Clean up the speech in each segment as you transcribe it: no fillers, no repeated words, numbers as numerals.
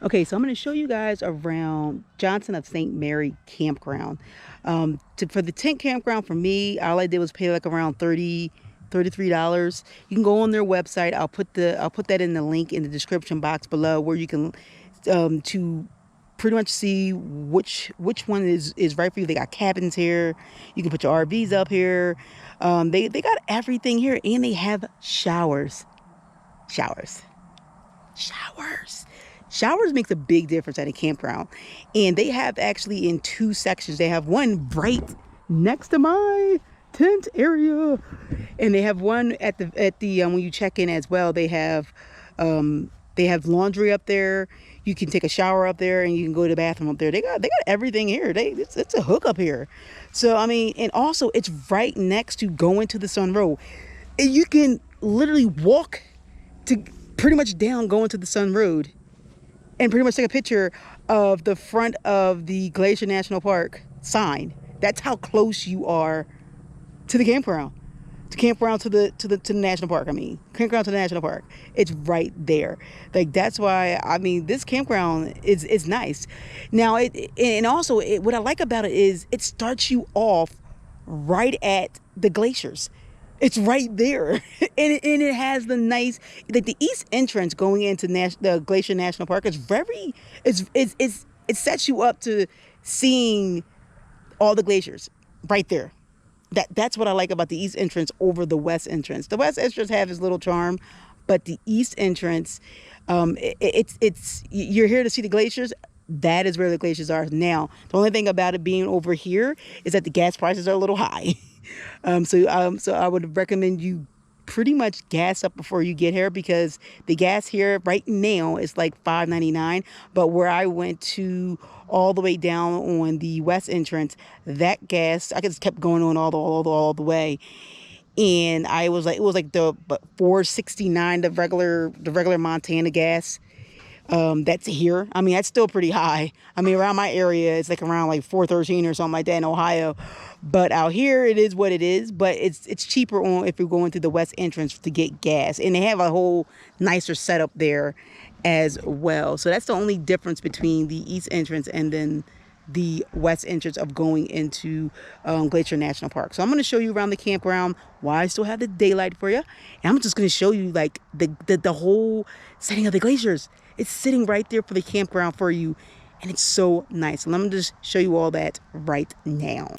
Okay, so I'm going to show you guys around Johnson of St. Mary Campground. For the tent campground, for me, all I did was pay like around $33. You can go on their website. I'll put that in the link in the description box below, where you can to pretty much see which one is right for you. They got cabins here. You can put your RVs up here. They got everything here, and they have showers. Showers makes a big difference at a campground. And they have actually in two sections. They have one right next to my tent area, and they have one at the when you check in as well. They have laundry up there. You can take a shower up there, and you can go to the bathroom up there. They got everything here. It's a hookup here. So I mean, and also it's right next to going to the Sun Road. And you can literally walk to pretty much down going to the Sun Road and pretty much take a picture of the front of the Glacier National Park sign. That's how close you are to the campground. To the national park. I mean, campground to the national park. It's right there. Like, that's why, I mean, this campground is nice. Now what I like about it is it starts you off right at the glaciers. It's right there. and it has the nice, like, the east entrance going into the Glacier National Park is very, it sets you up to seeing all the glaciers right there. That's what I like about the east entrance over the west entrance. The west entrance have its little charm, but the east entrance, it's you're here to see the glaciers. That is where the glaciers are now. The only thing about it being over here is that the gas prices are a little high. So I would recommend you pretty much gas up before you get here, because the gas here right now is like $5.99. But where I went to all the way down on the west entrance, that gas, I just kept going on all the way. And it was like the $4.69, the regular Montana gas. That's here. I mean, that's still pretty high. I mean, around my area, it's like around like $4.13 or something like that in Ohio. But out here, it is what it is. But it's cheaper if you're going through the west entrance to get gas, and they have a whole nicer setup there as well. So that's the only difference between the east entrance and then the west entrance of going into Glacier National Park. So I'm going to show you around the campground while I still have the daylight for you, and I'm just going to show you like the whole setting of the glaciers. It's sitting right there for the campground for you, and it's so nice. And I'm going to just show you all that right now.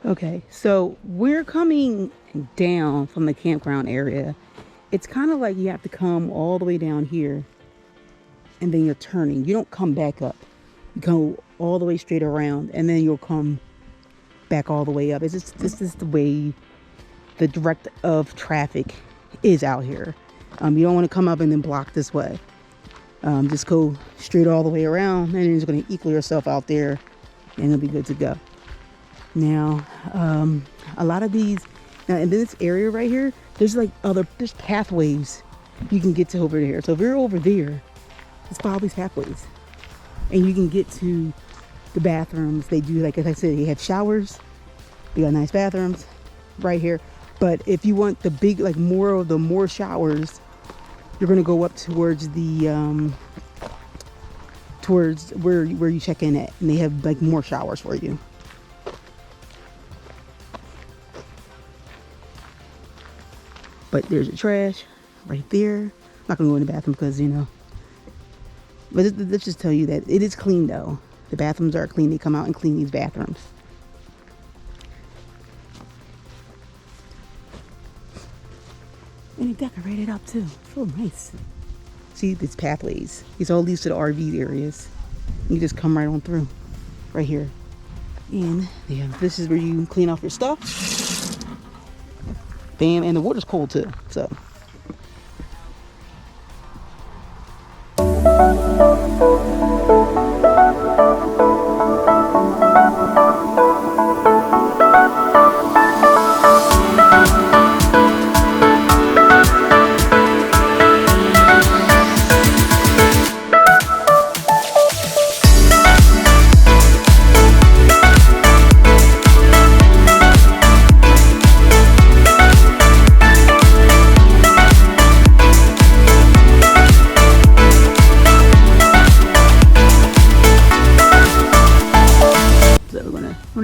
Okay, so we're coming down from the campground area. It's kind of like you have to come all the way down here, and then you're turning. You don't come back up. You go all the way straight around, and then you'll come back all the way up. This is the way the direct of traffic is out here. You don't want to come up and then block this way. Just go straight all the way around, and then you're just going to equal yourself out there, and it'll be good to go. Now, a lot of these, now in this area right here, there's pathways you can get to over there. So if you're over there, just follow these pathways, and you can get to the bathrooms. They do, like, as I said, they have showers. They got nice bathrooms right here. But if you want the big, like, more showers, you're gonna go up towards the towards where you check in at, and they have like more showers for you. But there's the trash right there. I'm not gonna go in the bathroom because, you know. But let's just tell you that it is clean though. The bathrooms are clean. They come out and clean these bathrooms. And they decorate it up too. It's so nice. See, these pathways. These all leads to the RV areas. You just come right on through. Right here. And yeah, this is where you clean off your stuff. Bam, and the water's cold too, so.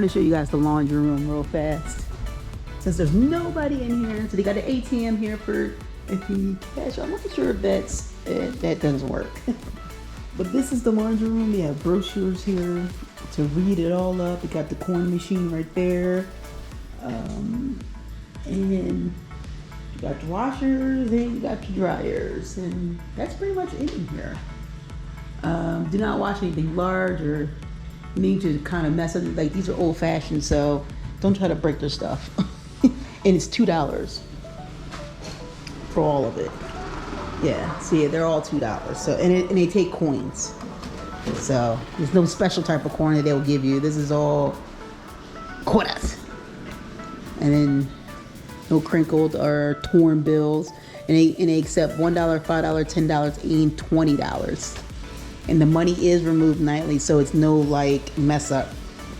to show you guys the laundry room real fast. Since there's nobody in here, so they got an ATM here for if you need cash. I'm not sure if that doesn't work. But this is the laundry room. They have brochures here to read it all up. They got the coin machine right there. And you got your washers and you got your dryers. And that's pretty much it in here. Do not wash anything large or you need to kind of mess up. Like these are old fashioned, so don't try to break their stuff. And it's $2 for all of it. Yeah, see, they're all $2. So and they take coins. So there's no special type of coin that they'll give you. This is all quarters. And then no crinkled or torn bills. And they accept $1, $5, $10, and $20. And the money is removed nightly, so it's no like mess up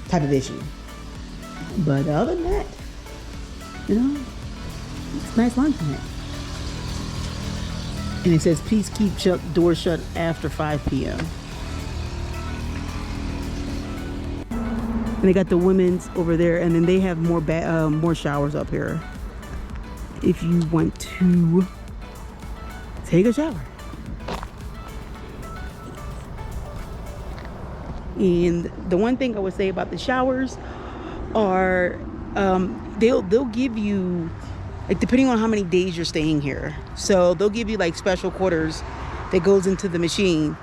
type of issue. But other than that, you know, it's a nice laundromat. And it says, please keep doors shut after 5 p.m. And they got the women's over there, and then they have more showers up here if you want to take a shower. And the one thing I would say about the showers are they'll give you, like, depending on how many days you're staying here, so they'll give you like special quarters that goes into the machine,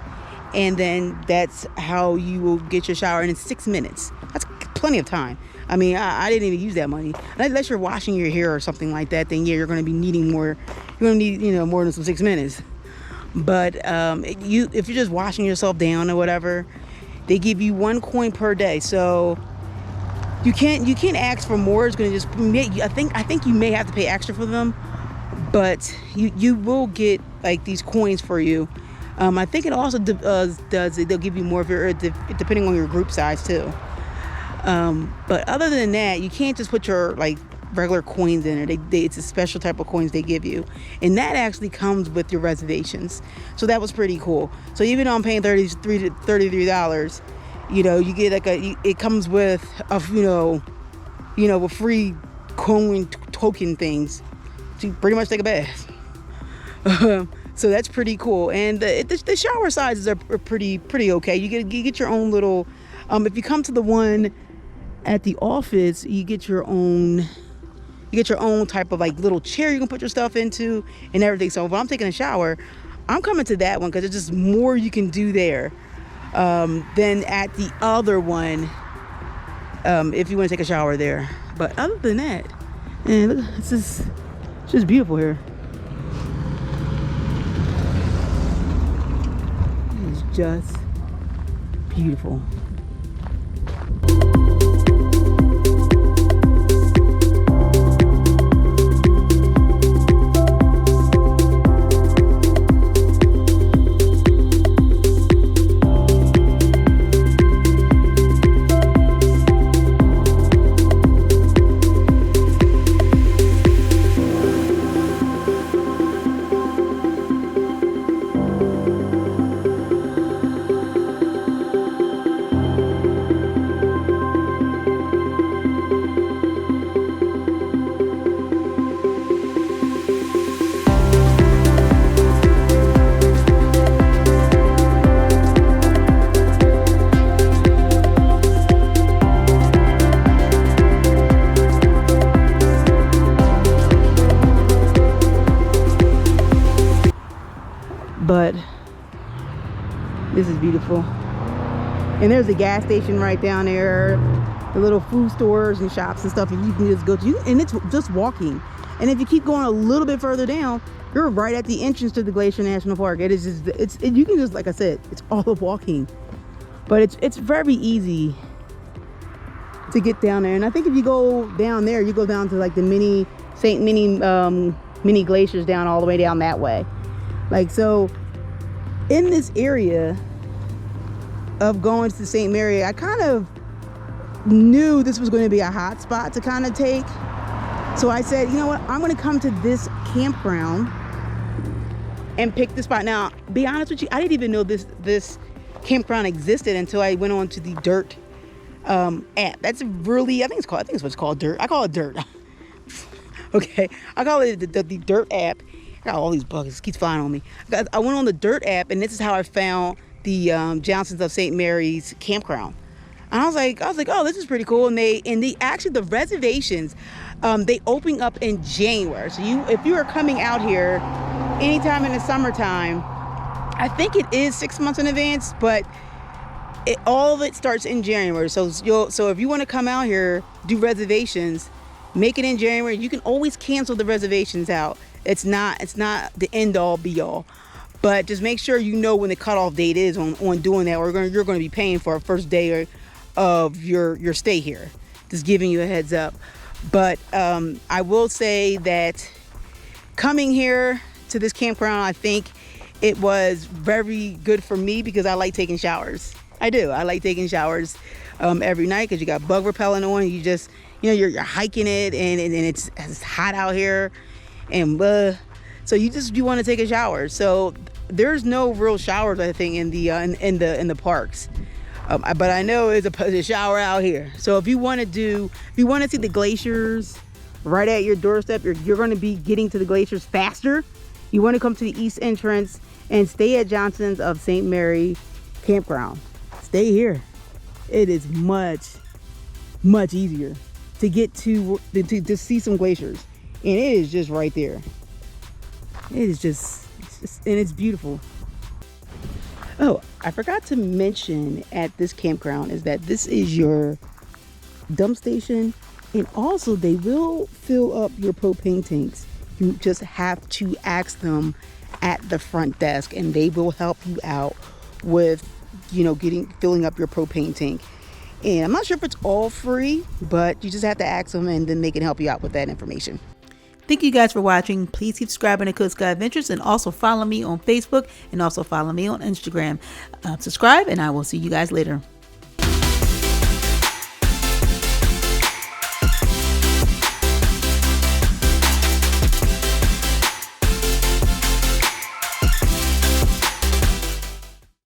and then that's how you will get your shower, and it's 6 minutes. That's plenty of time. I mean, I didn't even use that money. Unless you're washing your hair or something like that, then yeah, you're going to be needing more. You're going to need, you know, more than some 6 minutes. But if you're just washing yourself down or whatever, they give you 1 coin per day. So you can't ask for more. It's going to just, I think you may have to pay extra for them, but you will get like these coins for you. I think it also they'll give you more of your, depending on your group size too. But other than that, you can't just put your like regular coins in it. It's a special type of coins they give you, and that actually comes with your reservations. So that was pretty cool. So even though I'm paying $33, you know, you get like it comes with a with free coin token things to pretty much take a bath. So that's pretty cool. And the shower sizes are pretty okay. You get your own little. If you come to the one at the office, you get your own type of like little chair you can put your stuff into and everything. So if I'm taking a shower, I'm coming to that one because there's just more you can do there than at the other one if you want to take a shower there. But other than that, man, look, it's just beautiful here. It's just beautiful. But this is beautiful. And there's a gas station right down there, the little food stores and shops and stuff, and you can just go to, and it's just walking. And if you keep going a little bit further down, you're right at the entrance to the Glacier National Park. It is just, you can just, like I said, it's all of walking. But it's very easy to get down there. And I think if you go down there, you go down to like the mini glaciers down all the way down that way. Like, so in this area of going to St. Mary, I kind of knew this was going to be a hot spot to kind of take. So I said, you know what, I'm going to come to this campground and pick this spot. Now, be honest with you, I didn't even know this campground existed until I went on to the dirt app. That's really, I think it's what's called Dirt. I call it Dirt. Okay, I call it the Dirt app. I got all these bugs. It keeps flying on me. I went on the Dirt app, and this is how I found the Johnsons of St. Mary's Campground. And I was like, oh, this is pretty cool. And they actually, the reservations, they open up in January. So if you are coming out here anytime in the summertime, I think it is 6 months in advance, but all of it starts in January. So if you want to come out here, do reservations, make it in January. You can always cancel the reservations out. It's not the end all be all, but just make sure you know when the cutoff date is on doing that, or you're going to be paying for a first day of your stay here. Just giving you a heads up. But I will say that coming here to this campground, I think it was very good for me because I like taking showers. I do. I like taking showers every night because you got bug repellent on. You just, you're hiking it and it's hot out here, and so you want to take a shower. So there's no real showers, I think, in the parks. But I know there's a shower out here. So if you want to see the glaciers right at your doorstep, you're going to be getting to the glaciers faster. You want to come to the east entrance and stay at Johnson's of St. Mary Campground. Stay here. It is much, much easier to get to see some glaciers, and it is just right there. It is just and it's beautiful. Oh, I forgot to mention at this campground is that this is your dump station, and also they will fill up your propane tanks. You just have to ask them at the front desk, and they will help you out with filling up your propane tank. And I'm not sure if it's all free, but you just have to ask them, and then they can help you out with that information. Thank you guys for watching. Please keep subscribing to Cook Sky Adventures, and also follow me on Facebook, and also follow me on Instagram. Subscribe, and I will see you guys later.